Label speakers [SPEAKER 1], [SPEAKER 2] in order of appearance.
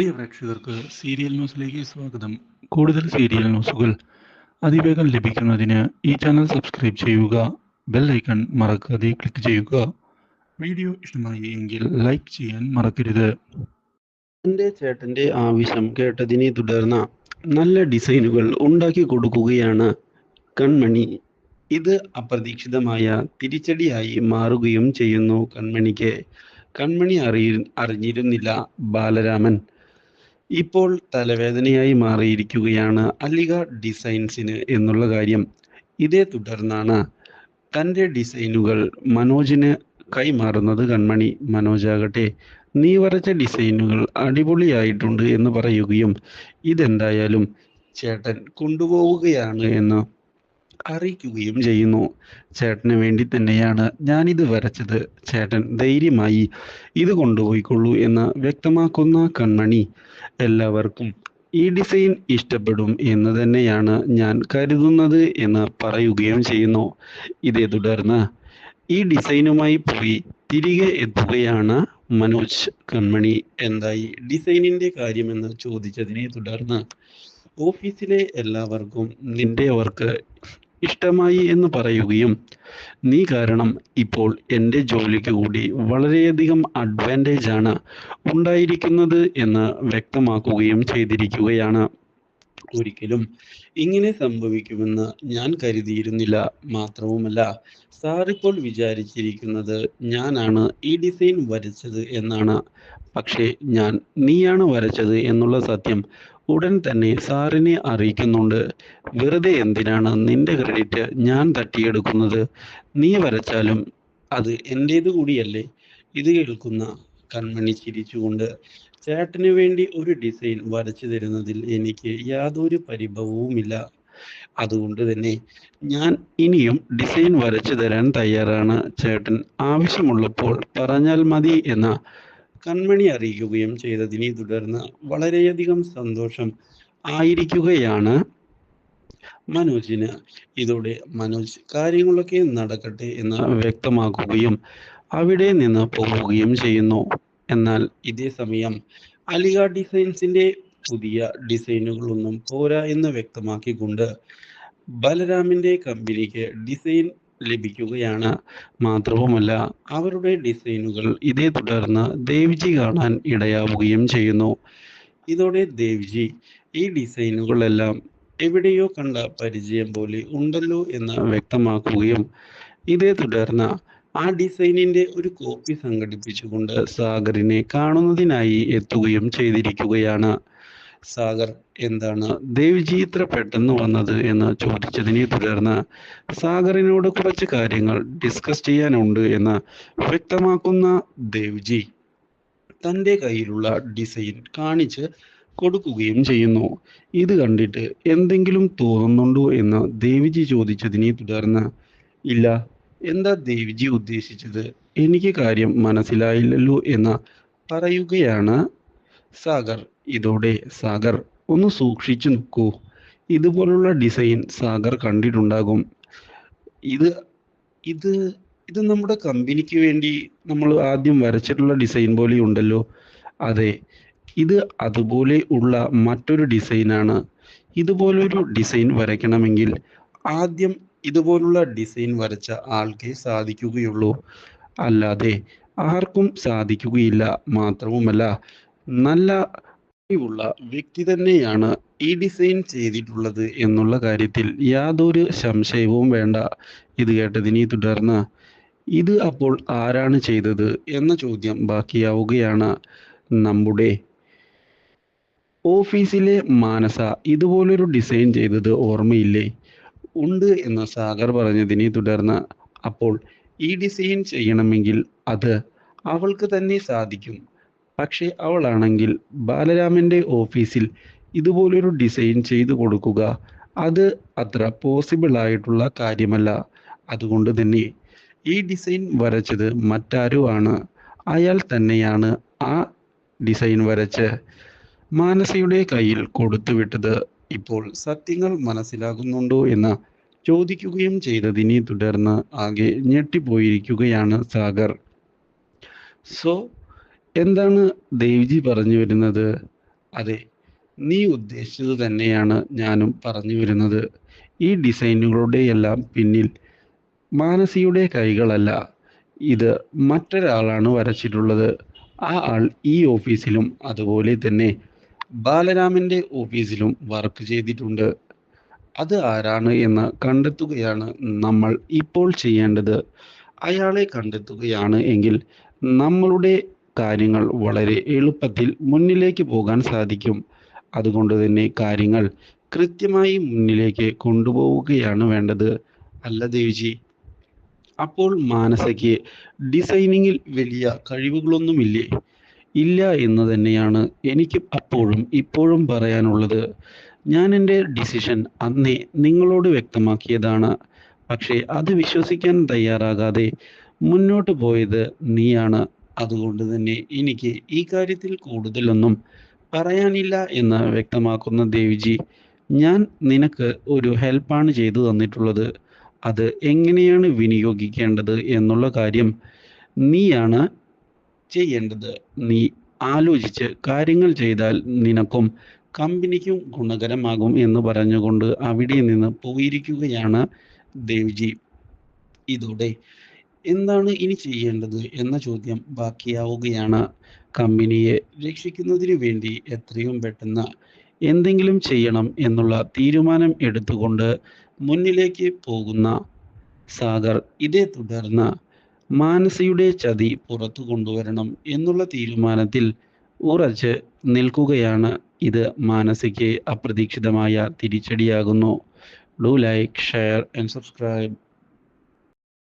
[SPEAKER 1] പ്രിയ പ്രേക്ഷകർക്ക് സീരിയൽ ന്യൂസിലേക്ക് സ്വാഗതം. കൂടുതൽ സീരിയൽ ന്യൂസുകൾ അതിവേഗം ലഭിക്കുന്നതിന് ഈ ചാനൽ സബ്സ്ക്രൈബ് ചെയ്യുക. ബെൽ ഐക്കൺ മറക്കാതെ ക്ലിക്ക് ചെയ്യുക. വീഡിയോ ഇഷ്ടമായി എങ്കിൽ ലൈക്ക് ചെയ്യാൻ മറക്കരുത്.
[SPEAKER 2] തൻ്റെ ചേട്ടൻ്റെ ആവശ്യം കേട്ടതിനെ തുടർന്ന് നല്ല ഡിസൈനുകൾ ഉണ്ടാക്കി കൊടുക്കുകയാണ് കൺമണി. ഇത് അപ്രതീക്ഷിതമായ തിരിച്ചടിയായി മാറുകയും ചെയ്യുന്നു കൺമണിക്ക്. കൺമണി അറിഞ്ഞിരുന്നില്ല ബാലരാമൻ ഇപ്പോൾ തലവേദനയായി മാറിയിരിക്കുകയാണ് അലിക ഡിസൈൻസിന് എന്നുള്ള കാര്യം. ഇതേ തുടർന്നാണ് തൻ്റെ ഡിസൈനുകൾ മനോജിന് കൈമാറുന്നത് കൺമണി. മനോജാകട്ടെ നീ വരച്ച ഡിസൈനുകൾ അടിപൊളിയായിട്ടുണ്ട് എന്ന് പറയുകയും ഇതെന്തായാലും ചേട്ടൻ കൊണ്ടുപോവുകയാണ് എന്ന് അറിയിക്കുകയും ചെയ്യുന്നു. ചേട്ടന് വേണ്ടി തന്നെയാണ് ഞാനിത് വരച്ചത്, ചേട്ടൻ ധൈര്യമായി ഇത് കൊണ്ടുപോയിക്കൊള്ളൂ എന്ന് വ്യക്തമാക്കുന്ന കൺമണി എല്ലാവർക്കും ഈ ഡിസൈൻ ഇഷ്ടപ്പെടും എന്ന് തന്നെയാണ് ഞാൻ കരുതുന്നത് എന്ന് പറയുകയും ചെയ്യുന്നു. ഇതേ തുടർന്ന് ഈ ഡിസൈനുമായി പോയി തിരികെ എത്തുകയാണ് മനോജ്. കൺമണി എന്തായി ഡിസൈനിന്റെ കാര്യമെന്ന് ചോദിച്ചതിനെ തുടർന്ന് ഓഫീസിലെ എല്ലാവർക്കും നിന്റെ വർക്ക് ഇഷ്ടമായി എന്ന് പറയുകയും നീ കാരണം ഇപ്പോൾ എൻ്റെ ജോലിക്ക് കൂടി വളരെയധികം അഡ്വാൻറ്റേജ് ആണ് ഉണ്ടായിരിക്കുന്നത് എന്ന് വ്യക്തമാക്കുകയും ചെയ്തിരിക്കുകയാണ്. ഒരിക്കലും ഇങ്ങനെ സംഭവിക്കുമെന്ന് ഞാൻ കരുതിയിരുന്നില്ല. മാത്രവുമല്ല സാർ ഇപ്പോൾ വിചാരിച്ചിരിക്കുന്നത് ഞാനാണ് ഈ ഡിസൈൻ വരച്ചത് എന്നാണ്. പക്ഷേ ഞാൻ നീയാണ് വരച്ചത് എന്നുള്ള സത്യം ഉടൻ തന്നെ സാറിനെ അറിയിക്കുന്നുണ്ട്. വെറുതെ എന്തിനാണ് നിന്റെ ക്രെഡിറ്റ് ഞാൻ തട്ടിയെടുക്കുന്നത്? നീ വരച്ചാലും അത് എൻ്റേത് കൂടിയല്ലേ. ഇത് കേൾക്കുന്ന കൺമണി ചിരിച്ചുകൊണ്ട് ചേട്ടന് വേണ്ടി ഒരു ഡിസൈൻ വരച്ചു തരുന്നതിൽ എനിക്ക് യാതൊരു പരിഭവവുമില്ല. അതുകൊണ്ട് തന്നെ ഞാൻ ഇനിയും ഡിസൈൻ വരച്ചു തരാൻ തയ്യാറാണ്. ചേട്ടൻ ആവശ്യമുള്ളപ്പോൾ പറഞ്ഞാൽ മതി എന്ന കൺമണി അറിയിക്കുകയും ചെയ്തതിനെ തുടർന്ന് വളരെയധികം സന്തോഷം ആയിരിക്കുകയാണ് മനോജിന്. ഇതോടെ മനോജ് കാര്യങ്ങളൊക്കെ നടക്കട്ടെ എന്ന് വ്യക്തമാക്കുകയും അവിടെ നിന്ന് പോവുകയും ചെയ്യുന്നു. എന്നാൽ ഇതേ സമയം അലിക ഡിസൈൻസിന്റെ പുതിയ ഡിസൈനുകളൊന്നും പോരാ എന്ന് വ്യക്തമാക്കിക്കൊണ്ട് ബലരാമിന്റെ കമ്പനിക്ക് ഡിസൈൻ ലഭിക്കുകയാണ്. മാത്രവുമല്ല അവരുടെ ഡിസൈനുകൾ ഇതേ തുടർന്ന് ദേവ്ജി കാണാൻ ഇടയാവുകയും ചെയ്യുന്നു. ഇതോടെ ദേവ്ജി ഈ ഡിസൈനുകളെല്ലാം എവിടെയോ കണ്ട പരിചയം പോലെ ഉണ്ടല്ലോ എന്ന് വ്യക്തമാക്കുകയും ഇതേ തുടർന്ന് ആ ഡിസൈനിന്റെ ഒരു കോപ്പി സംഘടിപ്പിച്ചുകൊണ്ട് സാഗറിനെ കാണുന്നതിനായി എത്തുകയും ചെയ്തിരിക്കുകയാണ്. സാഗർ എന്താണ് ദേവ്ജി ഇത്ര പെട്ടെന്ന് വന്നത് എന്ന് ചോദിച്ചതിനെ തുടർന്ന് സാഗറിനോട് കുറച്ച് കാര്യങ്ങൾ ഡിസ്കസ് ചെയ്യാനുണ്ട് എന്ന് വ്യക്തമാക്കുന്ന ദേവ്ജി തൻ്റെ കയ്യിലുള്ള ഡിസൈൻ കാണിച്ച് കൊടുക്കുകയും ചെയ്യുന്നു. ഇത് കണ്ടിട്ട് എന്തെങ്കിലും തോന്നുന്നുണ്ടോ എന്ന് ദേവ്ജി ചോദിച്ചതിനെ തുടർന്ന് ഇല്ല, എന്താ ദേവ്ജി ഉദ്ദേശിച്ചത്, എനിക്ക് കാര്യം മനസ്സിലായില്ലല്ലോ എന്ന് പറയുകയാണ് സാഗർ. ഇതോടെ സാഗർ ഒന്ന് സൂക്ഷിച്ചു നോക്കൂ, ഇതുപോലുള്ള ഡിസൈൻ സാഗർ കണ്ടിട്ടുണ്ടാകും. ഇത് ഇത് ഇത് നമ്മുടെ കമ്പനിക്ക് വേണ്ടി നമ്മൾ ആദ്യം വരച്ചിട്ടുള്ള ഡിസൈൻ പോലെ ഉണ്ടല്ലോ. അതെ, ഇത് അതുപോലെ ഉള്ള മറ്റൊരു ഡിസൈനാണ്. ഇതുപോലൊരു ഡിസൈൻ വരയ്ക്കണമെങ്കിൽ ആദ്യം ഇതുപോലുള്ള ഡിസൈൻ വരച്ച ആൾക്കേ സാധിക്കുകയുള്ളൂ, അല്ലാതെ ആർക്കും സാധിക്കുകയില്ല. മാത്രവുമല്ല നല്ല ഉള്ള വ്യക്തി തന്നെയാണ് ഈ ഡിസൈൻ ചെയ്തിട്ടുള്ളത് എന്നുള്ള കാര്യത്തിൽ യാതൊരു സംശയവും വേണ്ട. ഇത് കേട്ടതിനെ തുടർന്ന് ഇത് അപ്പോൾ ആരാണ് ചെയ്തത് എന്ന ചോദ്യം ബാക്കിയാവുകയാണ്. നമ്മുടെ ഓഫീസിലെ മാനസ ഇതുപോലൊരു ഡിസൈൻ ചെയ്തത് ഓർമ്മയില്ലേ? ഉണ്ട് എന്ന് സാഗർ പറഞ്ഞതിനെ തുടർന്ന് അപ്പോൾ ഈ ഡിസൈൻ ചെയ്യണമെങ്കിൽ അത് അവൾക്ക് തന്നെ സാധിക്കും. പക്ഷെ അവളാണെങ്കിൽ ബാലരാമന്റെ ഓഫീസിൽ ഇതുപോലൊരു ഡിസൈൻ ചെയ്തു കൊടുക്കുക അത് അത്ര പോസിബിൾ ആയിട്ടുള്ള കാര്യമല്ല. അതുകൊണ്ട് തന്നെ ഈ ഡിസൈൻ വരച്ചത് മറ്റാരോ ആണ്. അയാൾ തന്നെയാണ് ആ ഡിസൈൻ വരച്ച് മാനസയുടെ കയ്യിൽ കൊടുത്തുവിട്ടത്. ഇപ്പോൾ സത്യങ്ങൾ മനസ്സിലാകുന്നുണ്ടോ എന്ന് ചോദിക്കുകയും ചെയ്തതിനെ തുടർന്ന് ആകെ ഞെട്ടിപ്പോയിരിക്കുകയാണ് സാഗർ. സോ എന്താണ് ദേവ്ജി പറഞ്ഞു വരുന്നത്? അതെ, നീ ഉദ്ദേശിച്ചത് തന്നെയാണ് ഞാനും പറഞ്ഞു വരുന്നത്. ഈ ഡിസൈനുകളുടെയെല്ലാം പിന്നിൽ മാനസിയുടെ കൈകളല്ല, ഇത് മറ്റൊരാളാണ് വരച്ചിട്ടുള്ളത്. ആ ആൾ ഈ ഓഫീസിലും അതുപോലെ തന്നെ ബാലരാമന്റെ ഓഫീസിലും വർക്ക് ചെയ്തിട്ടുണ്ട്. അത് ആരാണ് എന്ന് കണ്ടെത്തുകയാണ് നമ്മൾ ഇപ്പോൾ ചെയ്യേണ്ടത്. അയാളെ കണ്ടെത്തുകയാണ് എങ്കിൽ നമ്മളുടെ കാര്യങ്ങൾ വളരെ എളുപ്പത്തിൽ മുന്നിലേക്ക് പോകാൻ സാധിക്കും. അതുകൊണ്ട് തന്നെ കാര്യങ്ങൾ കൃത്യമായി മുന്നിലേക്ക് കൊണ്ടുപോവുകയാണ് വേണ്ടത്. അല്ല ദേവ്ജി, അപ്പോൾ മാനസയ്ക്ക് ഡിസൈനിങ്ങിൽ വലിയ കഴിവുകളൊന്നുമില്ലേ? ഇല്ല എന്ന് തന്നെയാണ് എനിക്ക് അപ്പോഴും ഇപ്പോഴും പറയാനുള്ളത്. ഞാൻ എൻ്റെ ഡിസിഷൻ അന്നേ നിങ്ങളോട് വ്യക്തമാക്കിയതാണ്. പക്ഷേ അത് വിശ്വസിക്കാൻ തയ്യാറാകാതെ മുന്നോട്ട് പോയത് നീയാണ്. അതുകൊണ്ട് തന്നെ എനിക്ക് ഈ കാര്യത്തിൽ കൂടുതലൊന്നും പറയാനില്ല എന്ന് വ്യക്തമാക്കുന്ന ദേവിജി, ഞാൻ നിനക്ക് ഒരു ഹെൽപ്പാണ് ചെയ്തു തന്നിട്ടുള്ളത്. അത് എങ്ങനെയാണ് വിനിയോഗിക്കേണ്ടത് എന്നുള്ള കാര്യം നീയാണ് ചെയ്യേണ്ടത്. നീ ആലോചിച്ച് കാര്യങ്ങൾ ചെയ്താൽ നിനക്കും കമ്പനിക്കും ഗുണകരമാകും എന്ന് പറഞ്ഞുകൊണ്ട് അവിടെ നിന്ന് പോയിരിക്കുകയാണ് ദേവ്ജി. ഇതോടെ എന്താണ് ഇനി ചെയ്യേണ്ടത് എന്ന ചോദ്യം ബാക്കിയാവുകയാണ്. കമ്പനിയെ രക്ഷിക്കുന്നതിന് വേണ്ടി എത്രയും പെട്ടെന്ന് എന്തെങ്കിലും ചെയ്യണം എന്നുള്ള തീരുമാനം എടുത്തുകൊണ്ട് മുന്നിലേക്ക് പോകുന്ന സാഗർ, ഇതേ തുടർന്ന് മാനസയുടെ ചതി പുറത്തു കൊണ്ടുവരണം എന്നുള്ള തീരുമാനത്തിൽ ഉറച്ച് നിൽക്കുകയാണ്. ഇത് മാനസയ്ക്ക് അപ്രതീക്ഷിതമായ തിരിച്ചടിയാകുന്നു. Do like, share and subscribe.